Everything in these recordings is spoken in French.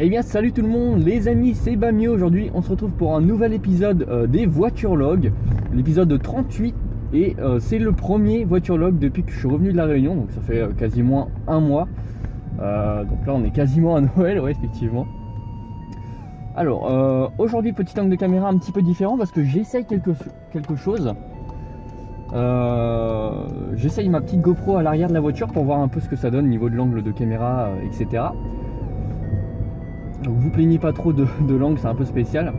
Eh bien salut tout le monde les amis, c'est Bamio. Aujourd'hui on se retrouve pour un nouvel épisode des voiturelogs, l'épisode 38. Et c'est le premier voiturelog depuis que je suis revenu de la Réunion, donc ça fait quasiment un mois. Donc là on est quasiment à Noël, ouais effectivement. Alors aujourd'hui petit angle de caméra un petit peu différent parce que j'essaye quelque chose. J'essaye ma petite GoPro à l'arrière de la voiture pour voir un peu ce que ça donne au niveau de l'angle de caméra, etc. Donc vous plaignez pas trop de l'angle, c'est un peu spécial.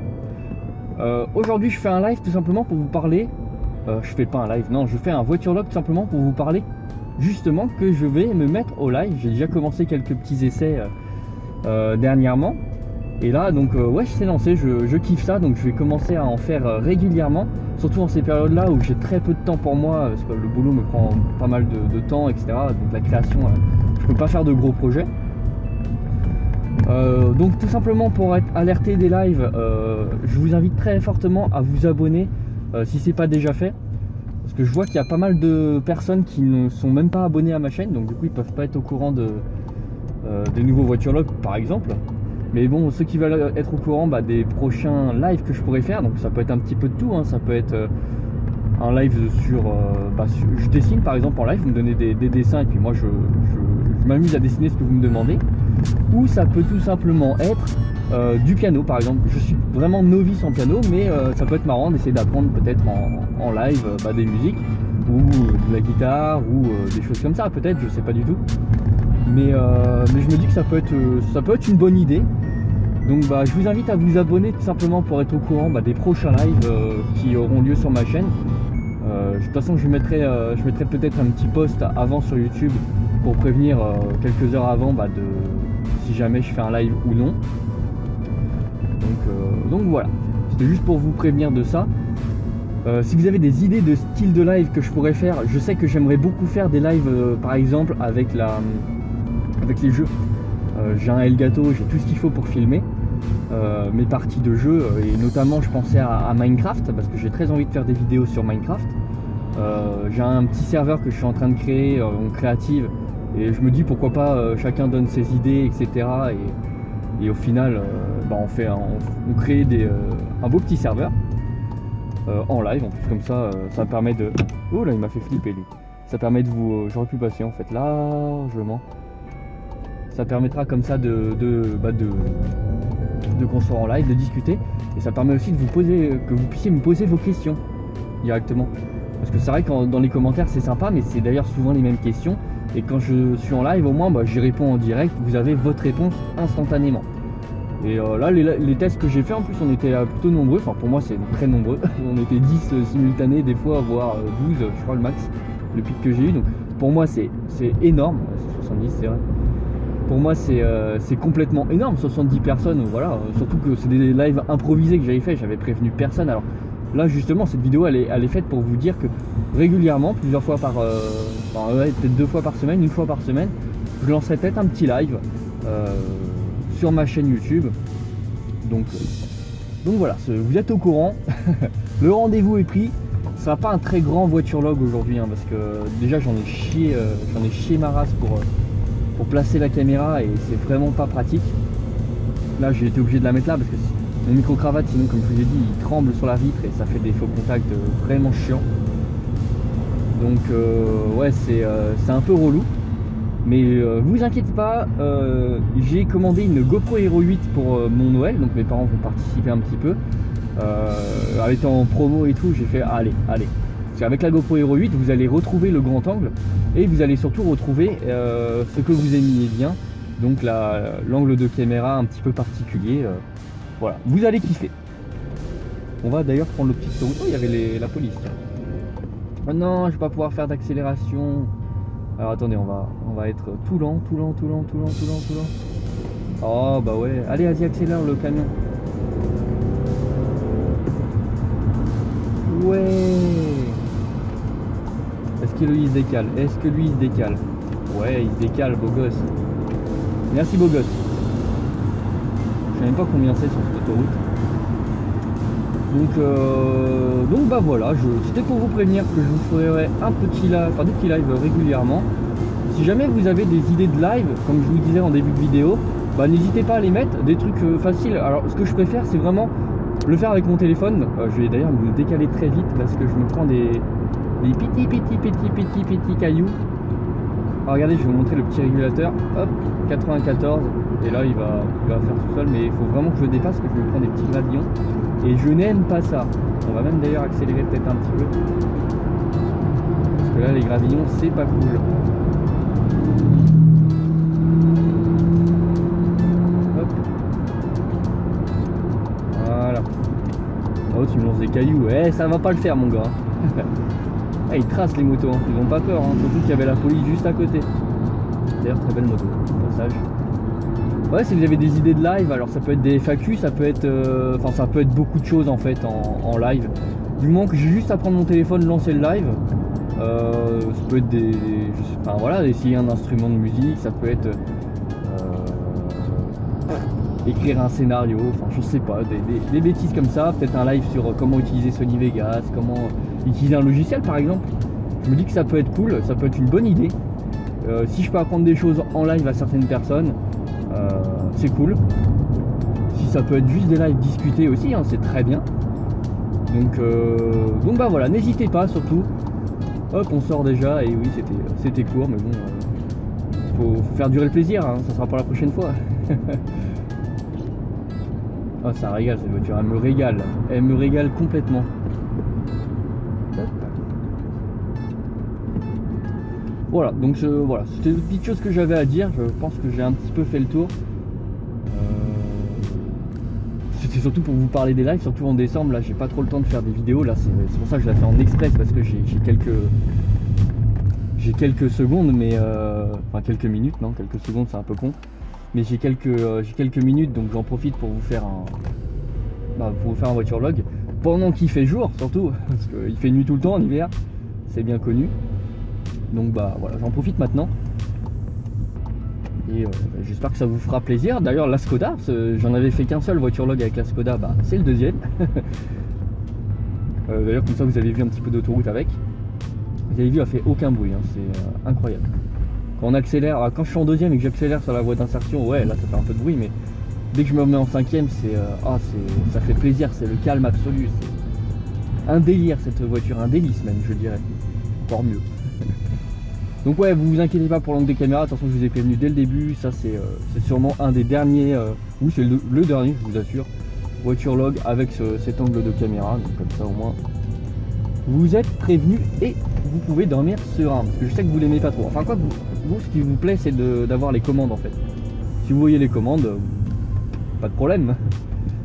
Aujourd'hui je fais un live tout simplement pour vous parler. Je fais pas un live, non, je fais un voiturelog tout simplement pour vous parler justement que je vais me mettre au live. J'ai déjà commencé quelques petits essais dernièrement. Et là donc ouais, je sais lancer, je kiffe ça, donc je vais commencer à en faire régulièrement. Surtout en ces périodes là où j'ai très peu de temps pour moi, parce que le boulot me prend pas mal de temps, etc. Donc la création, je peux pas faire de gros projets. Donc tout simplement pour être alerté des lives, je vous invite très fortement à vous abonner si c'est pas déjà fait, parce que je vois qu'il y a pas mal de personnes qui ne sont même pas abonnées à ma chaîne, donc du coup ils peuvent pas être au courant des nouveaux voiturelogs par exemple. Mais bon, ceux qui veulent être au courant des prochains lives que je pourrais faire, donc ça peut être un petit peu de tout, hein. Ça peut être un live sur, je dessine par exemple en live, vous me donnez des dessins et puis moi je m'amuse à dessiner ce que vous me demandez. Ou ça peut tout simplement être du piano par exemple. Je suis vraiment novice en piano, mais ça peut être marrant d'essayer d'apprendre peut-être en live des musiques, ou de la guitare, ou des choses comme ça peut-être, je sais pas du tout. Mais je me dis que ça peut être une bonne idée. Donc je vous invite à vous abonner tout simplement pour être au courant des prochains lives qui auront lieu sur ma chaîne. De toute façon je mettrai peut-être un petit post avant sur YouTube pour prévenir quelques heures avant si jamais je fais un live ou non. Donc voilà, c'était juste pour vous prévenir de ça. Si vous avez des idées de style de live que je pourrais faire, je sais que j'aimerais beaucoup faire des lives par exemple avec les jeux. J'ai un Elgato, j'ai tout ce qu'il faut pour filmer mes parties de jeu, et notamment je pensais à Minecraft parce que j'ai très envie de faire des vidéos sur Minecraft. J'ai un petit serveur que je suis en train de créer en créative, et je me dis pourquoi pas chacun donne ses idées, etc. Et au final on crée un beau petit serveur en live. En plus comme ça, ça me permet de... Oh là il m'a fait flipper lui. Ça permet de vous... J'aurais pu passer en fait largement. Ça permettra comme ça de construire en live, de discuter, et ça permet aussi de que vous puissiez me poser vos questions directement. Parce que c'est vrai que dans les commentaires c'est sympa, mais c'est d'ailleurs souvent les mêmes questions, et quand je suis en live au moins j'y réponds en direct, vous avez votre réponse instantanément. Et là les tests que j'ai fait, en plus on était plutôt nombreux, enfin pour moi c'est très nombreux, on était 10 simultanés des fois, voire 12 je crois le max, le pic que j'ai eu, donc pour moi c'est énorme, c'est 70 c'est vrai. Pour moi c'est complètement énorme, 70 personnes, voilà, surtout que c'est des lives improvisés que j'avais fait, j'avais prévenu personne. Alors là justement cette vidéo elle est faite pour vous dire que régulièrement, plusieurs fois peut-être 2 fois par semaine, 1 fois par semaine, je lancerai peut-être un petit live sur ma chaîne YouTube. Donc voilà, vous êtes au courant. Le rendez-vous est pris. Ce sera pas un très grand voiturelog aujourd'hui, hein, parce que déjà j'en ai chié ma race pour placer la caméra, et c'est vraiment pas pratique. Là j'ai été obligé de la mettre là parce que mon micro-cravate, sinon comme je vous ai dit, il tremble sur la vitre et ça fait des faux contacts vraiment chiants. Donc ouais, c'est un peu relou, mais vous inquiétez pas, j'ai commandé une GoPro Hero 8 pour mon Noël, donc mes parents vont participer un petit peu. Elle était en promo et tout, j'ai fait allez. Parce qu'avec la GoPro Hero 8 vous allez retrouver le grand angle, et vous allez surtout retrouver ce que vous aimiez bien, donc l'angle de caméra un petit peu particulier. Voilà, vous allez kiffer. On va d'ailleurs prendre le petit route. Oh, il y avait la police. Oh non, je vais pas pouvoir faire d'accélération. Alors attendez, on va être tout lent. Oh bah ouais, allez vas-y accélère le camion. Ouais. Est-ce que lui il se décale? Ouais, il se décale, beau gosse. Merci beau gosse. Je sais même pas combien c'est sur cette autoroute. Donc voilà, c'était pour vous prévenir que je vous ferai des petits lives régulièrement. Si jamais vous avez des idées de live, comme je vous disais en début de vidéo, bah n'hésitez pas à les mettre, des trucs faciles. Alors ce que je préfère c'est vraiment le faire avec mon téléphone. Je vais d'ailleurs me décaler très vite parce que je me prends des petits cailloux. Alors regardez, je vais vous montrer le petit régulateur, hop, 94, et là il va faire tout seul, mais il faut vraiment que je le dépasse parce que je me prends des petits gravillons, et je n'aime pas ça. On va même d'ailleurs accélérer peut-être un petit peu, parce que là les gravillons c'est pas cool. Hop. Voilà. Oh, tu me lances des cailloux, ça va pas le faire mon gars. Ah, ils tracent les motos, hein. Ils n'ont pas peur, hein. Surtout qu'il y avait la police juste à côté. D'ailleurs, très belle moto, au passage. Ouais, si vous avez des idées de live, alors ça peut être des FAQ, ça peut être, ça peut être beaucoup de choses en fait en live. Du moment que j'ai juste à prendre mon téléphone, lancer le live, ça peut être des, voilà, essayer un instrument de musique, ça peut être écrire un scénario, enfin je sais pas, des bêtises comme ça, peut-être un live sur comment utiliser Sony Vegas, comment utiliser un logiciel par exemple. Je me dis que ça peut être cool, ça peut être une bonne idée. Si je peux apprendre des choses en live à certaines personnes, c'est cool. Si ça peut être juste des lives discutés aussi, hein, c'est très bien. Donc bah voilà, n'hésitez pas surtout. Hop, on sort déjà, et oui c'était court, mais bon, faut faire durer le plaisir, hein, ça sera pour la prochaine fois. Oh, ça régale cette voiture, elle me régale complètement. Voilà, donc voilà, c'était une petite chose que j'avais à dire, je pense que j'ai un petit peu fait le tour. C'était surtout pour vous parler des lives, surtout en décembre, là j'ai pas trop le temps de faire des vidéos, là c'est pour ça que je la fais en express, parce que j'ai quelques secondes, mais enfin quelques minutes, non, quelques secondes c'est un peu con. Mais j'ai quelques minutes, donc j'en profite pour vous faire un voiture log pendant qu'il fait jour surtout, parce qu'il fait nuit tout le temps en hiver, c'est bien connu. Donc bah voilà, j'en profite maintenant. Et j'espère que ça vous fera plaisir. D'ailleurs la Skoda, j'en avais fait qu'un seul voiture log avec la Skoda, bah c'est le deuxième. D'ailleurs comme ça vous avez vu un petit peu d'autoroute avec. Vous avez vu, elle fait aucun bruit, hein, c'est incroyable. Quand on accélère, quand je suis en deuxième et que j'accélère sur la voie d'insertion, ouais là ça fait un peu de bruit, mais dès que je me remets en cinquième, ça fait plaisir, c'est le calme absolu, c'est un délire cette voiture, un délice même je dirais, encore mieux. Donc ouais, vous vous inquiétez pas pour l'angle des caméras, de toute façon je vous ai prévenu dès le début, ça c'est sûrement un des derniers, oui c'est le dernier je vous assure, voiture log avec cet angle de caméra, donc comme ça au moins vous êtes prévenus et vous pouvez dormir serein, parce que je sais que vous l'aimez pas trop. Enfin quoi, vous ce qui vous plaît c'est d'avoir les commandes en fait. Si vous voyez les commandes, pas de problème.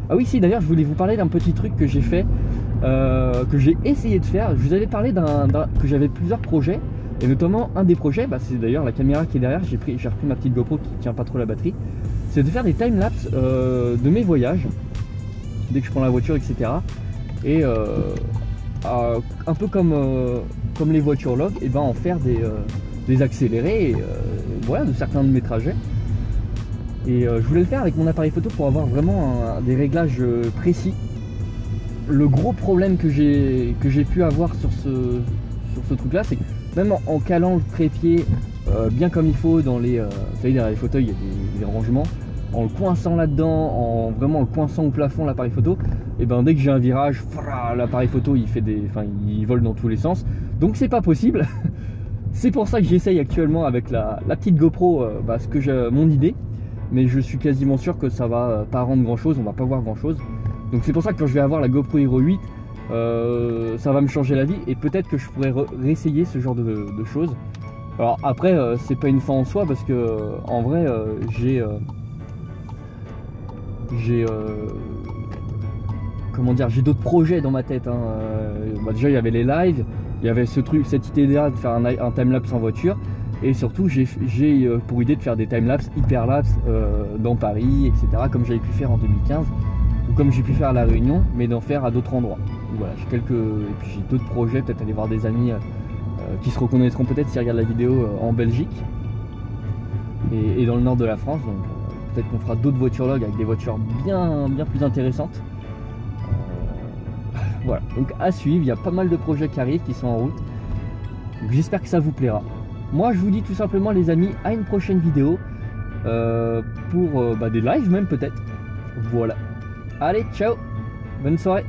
Ah oui si, d'ailleurs je voulais vous parler d'un petit truc que j'ai fait, que j'ai essayé de faire. Je vous avais parlé que j'avais plusieurs projets, et notamment un des projets, bah, c'est d'ailleurs la caméra qui est derrière, j'ai repris ma petite GoPro qui tient pas trop la batterie, c'est de faire des timelapses de mes voyages, dès que je prends la voiture etc. Et un peu comme les voitures log, et ben en faire des accélérés, voilà, de certains de mes trajets. Et je voulais le faire avec mon appareil photo pour avoir vraiment des réglages précis. Le gros problème que j'ai pu avoir sur ce truc là, c'est que même en calant le trépied bien comme il faut dans les, vous savez, derrière les fauteuils il y a des rangements, en le coinçant là-dedans, en vraiment le coinçant au plafond l'appareil photo, et ben dès que j'ai un virage, l'appareil photo il vole dans tous les sens, donc c'est pas possible. C'est pour ça que j'essaye actuellement avec la petite GoPro, mon idée, mais je suis quasiment sûr que ça va pas rendre grand chose, on va pas voir grand chose. Donc c'est pour ça que quand je vais avoir la GoPro Hero 8, ça va me changer la vie, et peut-être que je pourrais réessayer ce genre de choses. Alors après c'est pas une fin en soi, parce que en vrai j'ai d'autres projets dans ma tête, hein. Déjà il y avait les lives, il y avait cette idée là de faire un timelapse en voiture, et surtout j'ai pour idée de faire des timelapses hyperlapse dans Paris etc, comme j'avais pu faire en 2015, ou comme j'ai pu faire à La Réunion, mais d'en faire à d'autres endroits. Donc voilà, et puis j'ai d'autres projets, peut-être aller voir des amis qui se reconnaîtront peut-être s'ils regardent la vidéo en Belgique et dans le nord de la France. Donc peut-être qu'on fera d'autres voitures log avec des voitures bien plus intéressantes. Voilà, donc à suivre, il y a pas mal de projets qui arrivent, qui sont en route. Donc j'espère que ça vous plaira. Moi je vous dis tout simplement les amis, à une prochaine vidéo. pour des lives même peut-être. Voilà. Allez, ciao, bonne soirée.